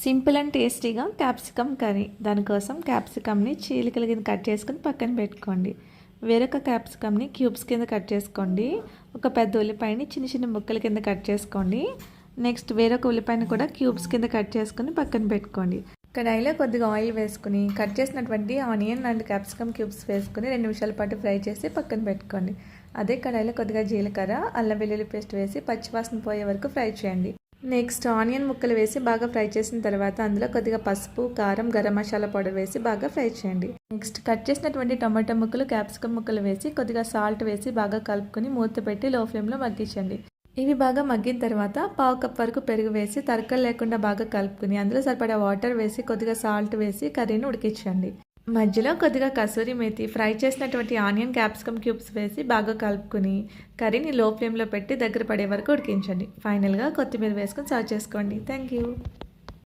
Simple and టేస్టీగా capsicum curry. దానికోసం క్యాప్సికమ్ని చీలికల కింద కట్ చేసుకుని పక్కన పెట్టుకోండి. వేరొక క్యాప్సికమ్ని క్యూబ్స్ కింద కట్ చేసుకోండి. ఒక పెద్ద ఉల్లిపాయని చిన్న చిన్న ముక్కల కింద కట్ చేసుకోండి. నెక్స్ట్ వేరొక ఉల్లిపాయని కూడా క్యూబ్స్ కింద కట్ చేసుకుని పక్కన పెట్టుకోండి. కడాయిలో కొద్దిగా ఆయిల్ వేసుకుని కట్ చేసినటువంటి ఆనియన్ అండ్ క్యాప్సికమ్ క్యూబ్స్ వేసుకుని 2 నిమిషాల పాటు ఫ్రై చేసి పక్కన పెట్టుకోండి. అదే కడాయిలో కొద్దిగా జీలకర్ర, అల్లం వెల్లుల్లి పేస్ట్ వేసి పచ్చివాసన పోయే వరకు ఫ్రై చేయండి. నెక్స్ట్ ఆనియన్ ముక్కలు వేసి బాగా ఫ్రై చేసిన తర్వాత అందులో కొద్దిగా పసుపు, కారం, గరం మసాలా పౌడర్ వేసి బాగా ఫ్రై చేయండి. నెక్స్ట్ కట్ చేసినటువంటి టమాటో ముక్కలు, క్యాప్సికమ్ ముక్కలు వేసి కొద్దిగా సాల్ట్ వేసి బాగా కలుపుకొని మూత పెట్టి లో ఫ్లేమ్లో మగ్గించండి. ఇవి బాగా మగ్గిన తర్వాత 1/2 కప్ వరకు పెరుగు వేసి తరకలు లేకుండా బాగా కలుపుకుని అందులో సరిపడా వాటర్ వేసి కొద్దిగా సాల్ట్ వేసి కర్రీని ఉడికించండి. మధ్యలో కొద్దిగా కసూరి మేతి, ఫ్రై చేసినటువంటి ఆనియన్ క్యాప్సికమ్ క్యూబ్స్ వేసి బాగా కలుపుకుని కర్రీని లో ఫ్లేమ్లో పెట్టి దగ్గర పడే వరకు ఉడికించండి. ఫైనల్గా కొత్తిమీర వేసుకొని సర్వ్ చేసుకోండి. Thank you.